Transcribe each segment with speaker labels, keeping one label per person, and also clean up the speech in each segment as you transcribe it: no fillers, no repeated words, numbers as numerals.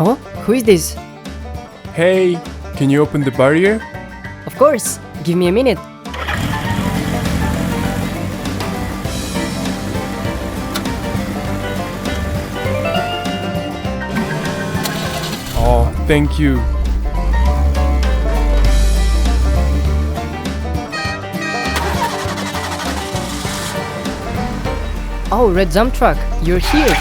Speaker 1: Oh, who is this?
Speaker 2: Hey, can you open the barrier?
Speaker 1: Of course, give me a minute.
Speaker 2: Oh, thank you.
Speaker 1: Oh, red dump truck, you're here.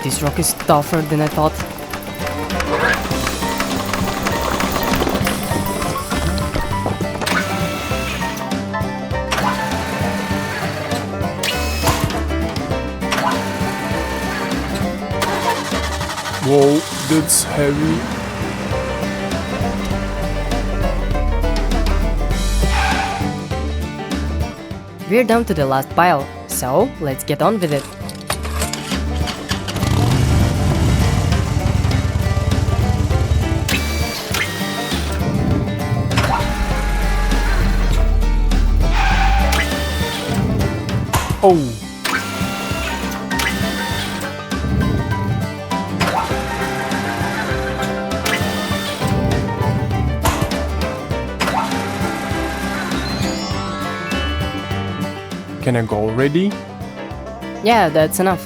Speaker 1: This rock is tougher than I thought.
Speaker 2: Whoa, that's heavy.
Speaker 1: We're down to the last pile, so let's get on with it.
Speaker 2: Oh. Can I go already?
Speaker 1: Yeah, that's enough.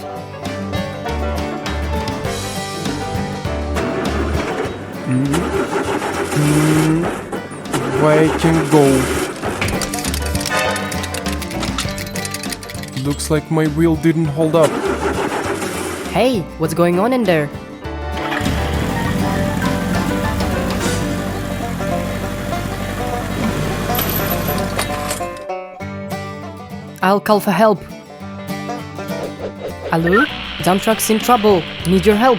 Speaker 2: Where I can go? Looks like my wheel didn't hold up.
Speaker 1: Hey, what's going on in there? I'll call for help. Hello? Dump truck's in trouble. Need your help.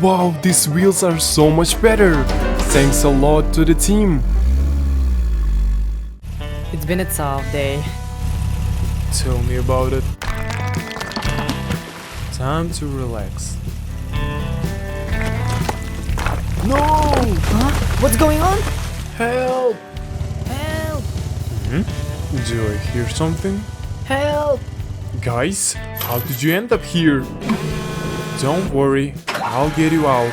Speaker 2: Wow, these wheels are so much better. Thanks a lot to the team.
Speaker 1: It's been a tough day.
Speaker 2: Tell me about it. Time to relax. No!
Speaker 1: Huh? What's going on?
Speaker 2: Help!
Speaker 1: Help!
Speaker 2: Do I hear something?
Speaker 1: Help!
Speaker 2: Guys, how did you end up here? Don't worry, I'll get you out.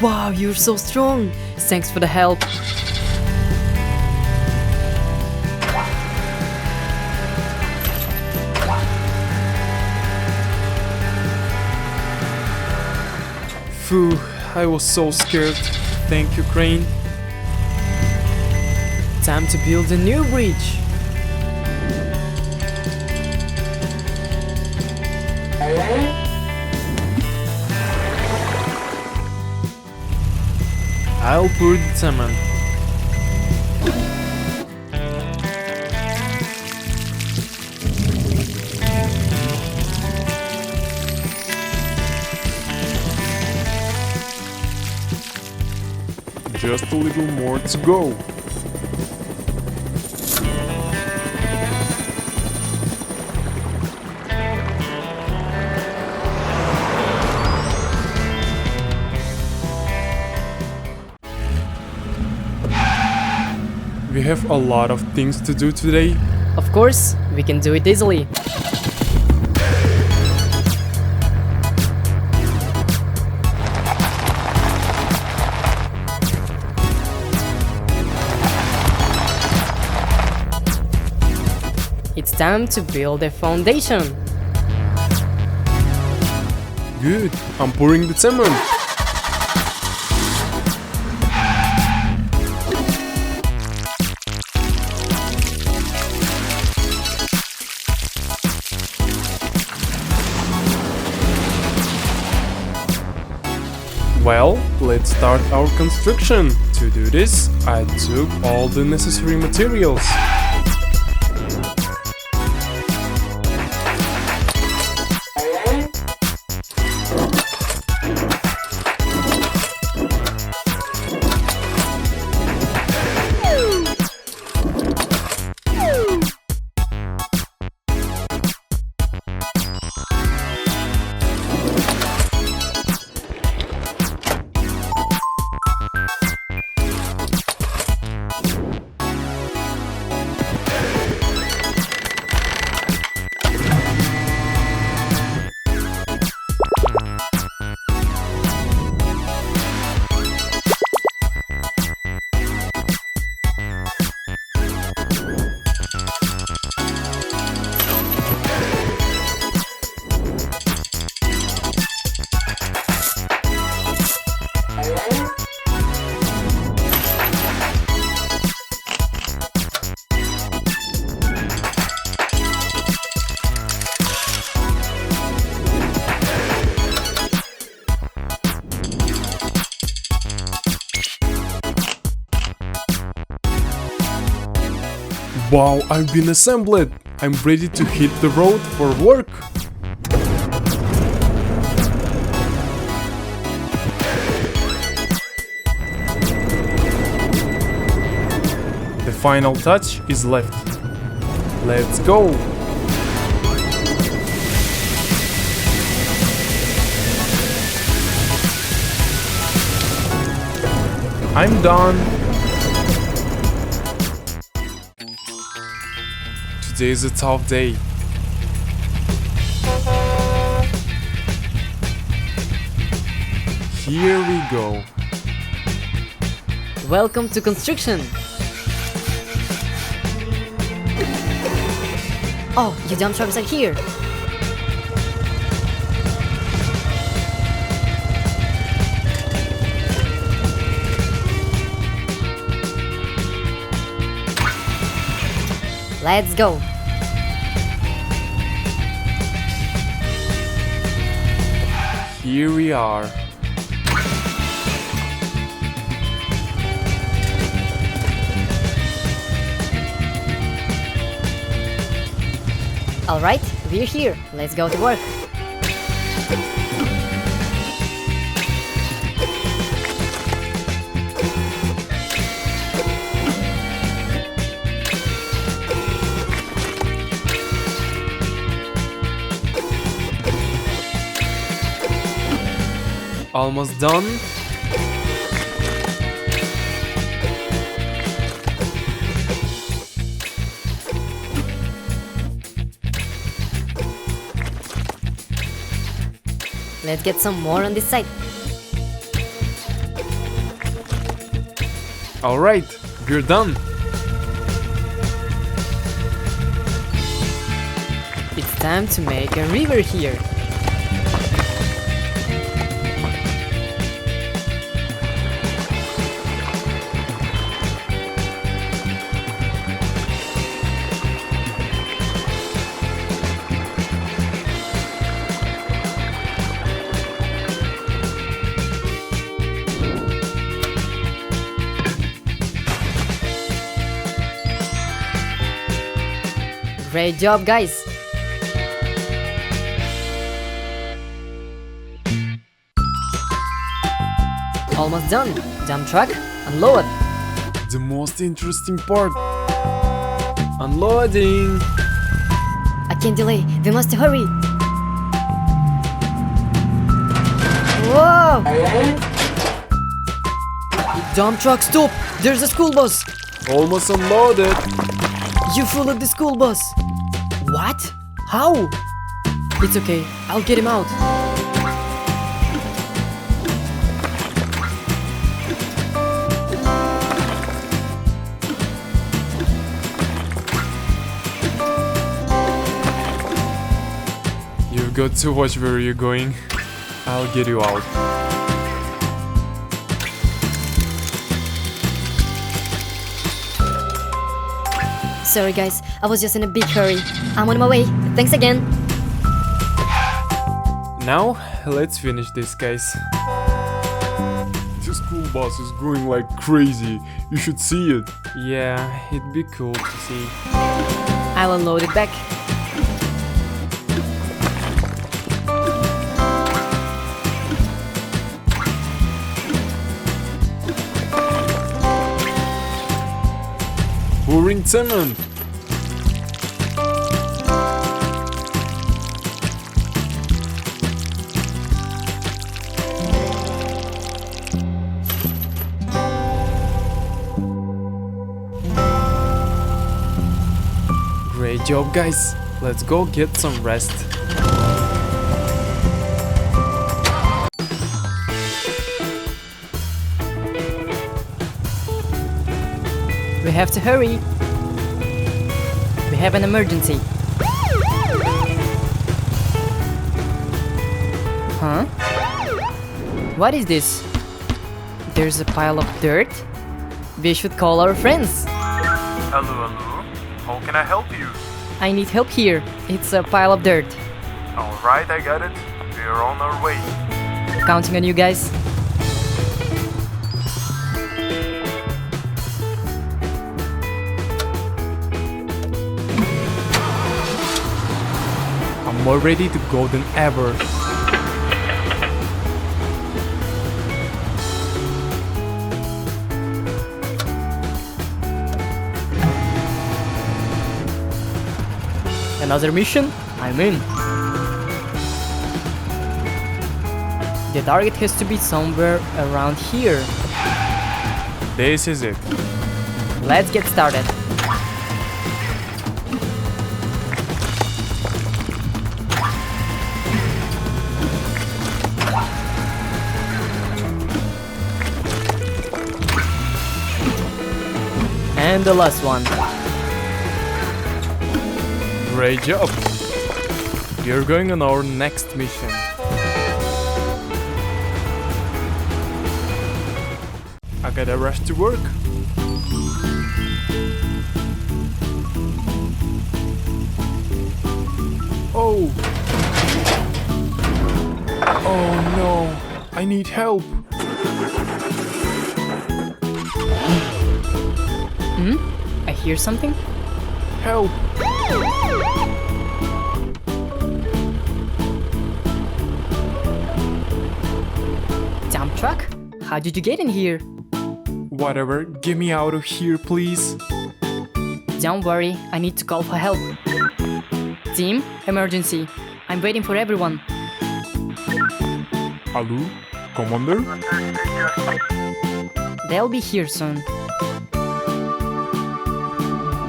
Speaker 1: Wow, you're so strong. Thanks for the help.
Speaker 2: Phew, I was so scared. Thank you, Crane.
Speaker 1: Time to build a new bridge.
Speaker 2: I'll pour the cement. Just a little more to go. We have a lot of things to do today.
Speaker 1: Of course, we can do it easily. time to build a foundation.
Speaker 2: Good, I'm pouring the cement. Well, let's start our construction. To do this, I took all the necessary materials. Wow, I've been assembled! I'm ready to hit the road for work! The final touch is left. Let's go! I'm done! Today is a tough day. Here we go.
Speaker 1: Welcome to construction. Oh, your dump trucks are here. Let's go.
Speaker 2: Here we are.
Speaker 1: Alright, we're here. Let's go to work.
Speaker 2: Almost done.
Speaker 1: Let's get some more on this side.
Speaker 2: Alright, we're done.
Speaker 1: It's time to make a river here. Great job, guys! Almost done. Dump truck, unload.
Speaker 2: The most interesting part. Unloading.
Speaker 1: I can't delay. We must hurry. Whoa! Dump truck, stop! There's a school bus.
Speaker 2: Almost unloaded.
Speaker 1: You followed the school bus. What? How? It's okay. I'll get him out.
Speaker 2: got to watch where you're going. I'll get you out.
Speaker 3: Sorry guys, I was just in a big hurry. I'm on my way. Thanks again.
Speaker 2: Now, let's finish this, guys. The school bus is going like crazy. You should see it. Yeah, it'd be cool to see.
Speaker 1: I'll unload it back.
Speaker 2: Pouring cement. Great job, guys. Let's go get some rest.
Speaker 1: We have to hurry. We have an emergency. Huh? What is this? There's a pile of dirt? We should call our friends.
Speaker 2: Hello, hello. How can I help you?
Speaker 1: I need help here. It's a pile of dirt.
Speaker 2: Alright, I got it. We're on our way.
Speaker 1: Counting on you guys.
Speaker 2: I'm more ready to go than ever.
Speaker 1: Another mission? I'm in. The target has to be somewhere around here.
Speaker 2: This is it.
Speaker 1: Let's get started. And the last one.
Speaker 2: Great job. We're going on our next mission. I gotta rush to work. Oh! Oh no! I need help!
Speaker 1: I hear something.
Speaker 2: Help!
Speaker 1: Dump truck? How did you get in here?
Speaker 2: Whatever, get me out of here, please.
Speaker 1: Don't worry, I need to call for help. Team, emergency. I'm waiting for everyone.
Speaker 2: Hello? Commander?
Speaker 1: They'll be here soon.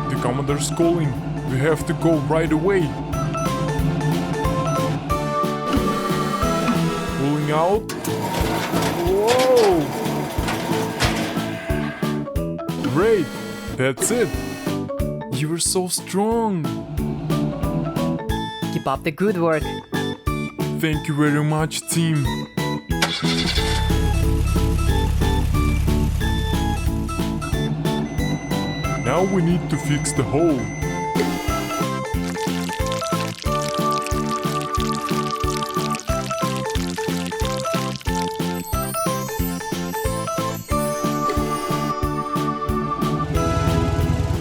Speaker 2: The commander's calling. We have to go right away. Pulling out. Whoa! Great! That's it! You were so strong!
Speaker 1: Keep up the good work.
Speaker 2: Thank you very much, team. Now we need to fix the hole.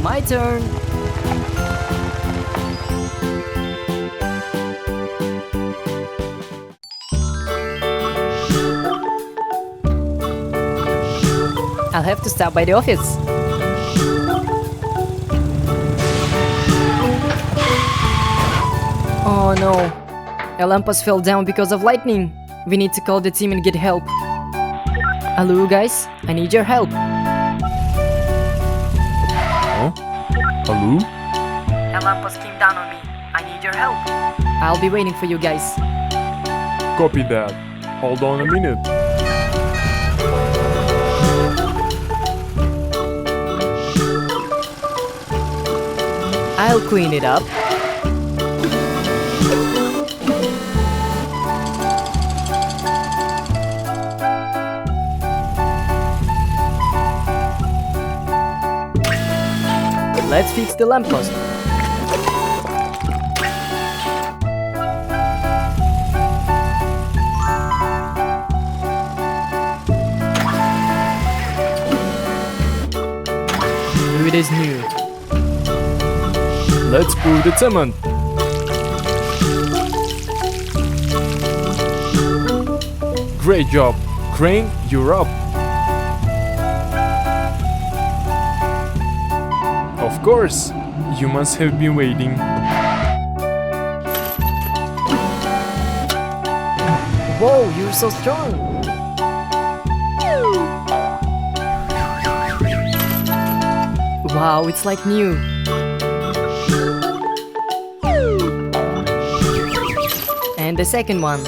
Speaker 1: My turn. I'll have to stop by the office. Oh no. A lamppost fell down because of lightning. We need to call the team and get help. Hello guys, I need your help.
Speaker 2: Huh? Hello?
Speaker 1: A lamppost came down on me. I need your help. I'll be waiting for you guys.
Speaker 2: Copy that. Hold on a minute.
Speaker 1: I'll clean it up. Let's fix the lamppost. It is new. Let's pour the cement.
Speaker 2: Great job. Crane, you're up. Of course, you must have been waiting.
Speaker 1: Whoa, you're so strong. Wow, it's like new. And the second one.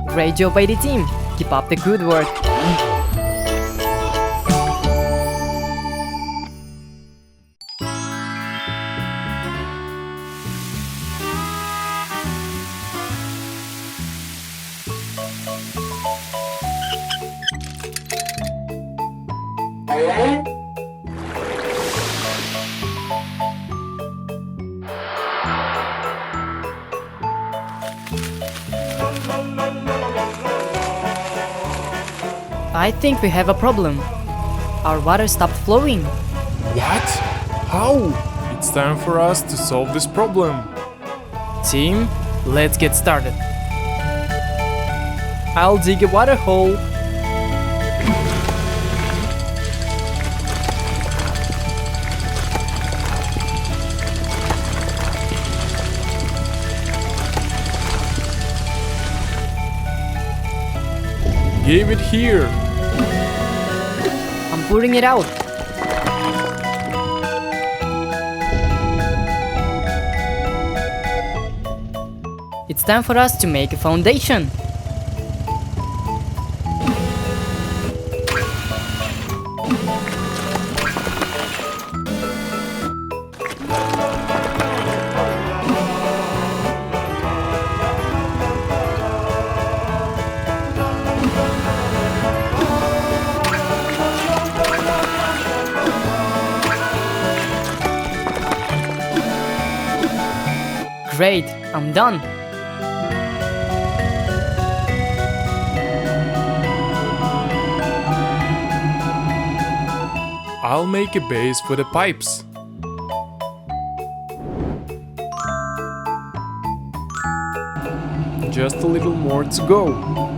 Speaker 1: Great job by the team. Keep up the good work. I think we have a problem. Our water stopped flowing.
Speaker 2: What? How? It's time for us to solve this problem.
Speaker 1: Team, let's get started. I'll dig a water hole.
Speaker 2: Give it here.
Speaker 1: I'm pouring it out. It's time for us to make a foundation. Great, I'm done.
Speaker 2: I'll make a base for the pipes. Just a little more to go.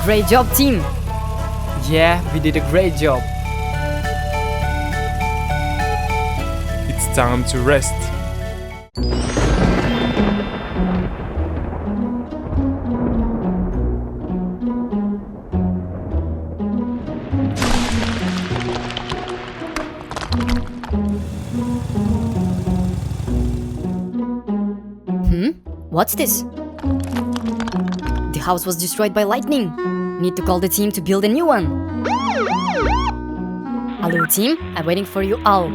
Speaker 1: Great job, team. Yeah, we did a great job.
Speaker 2: It's time to rest.
Speaker 3: What's this? The house was destroyed by lightning. Need to call the team to build a new one. Hello team, I'm waiting for you all.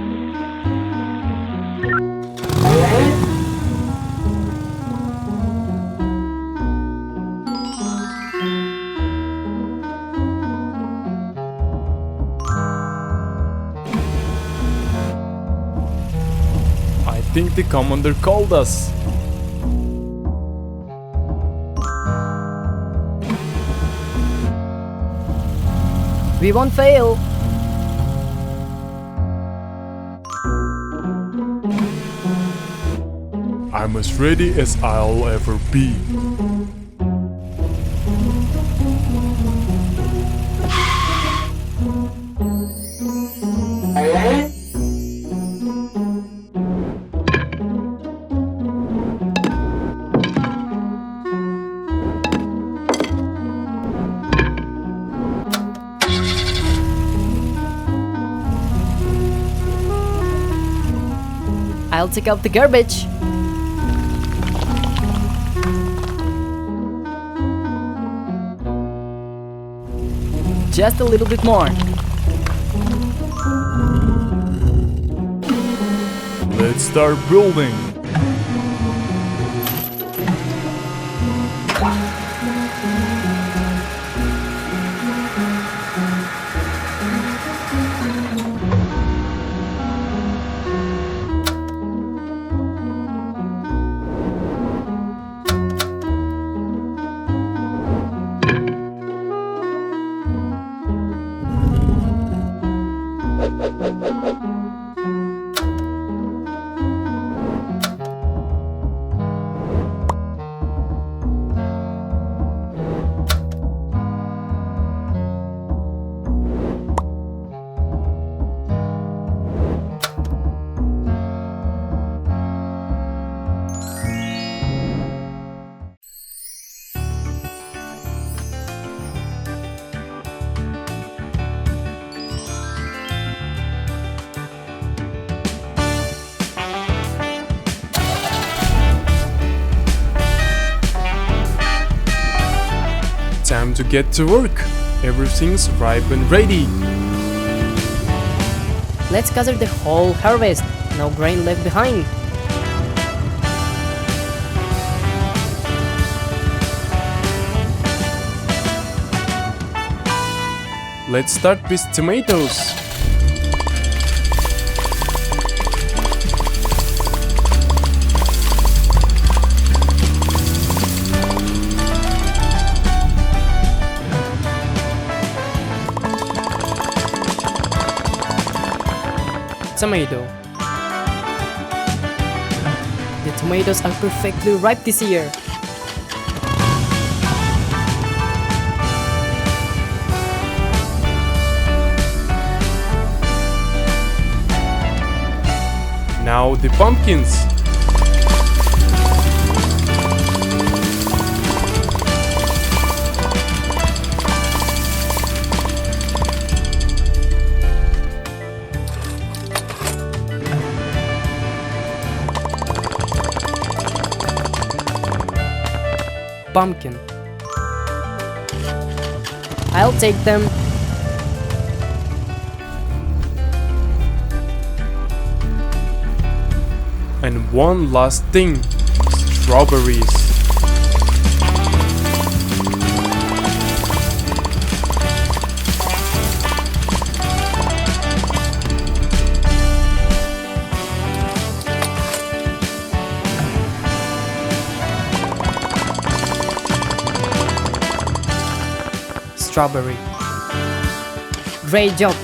Speaker 2: I think the commander called us.
Speaker 1: We won't fail.
Speaker 2: I'm as ready as I'll ever be.
Speaker 1: I'll take out the garbage. Just a little bit more.
Speaker 2: Let's start building. Time to get to work. Everything's ripe and ready.
Speaker 1: Let's gather the whole harvest. No grain left behind.
Speaker 2: Let's start with tomatoes.
Speaker 1: Tomato. The tomatoes are perfectly ripe this year.
Speaker 2: Now the pumpkins.
Speaker 1: Pumpkin. I'll take them.
Speaker 2: And one last thing, strawberries.
Speaker 1: Strawberry. Great job.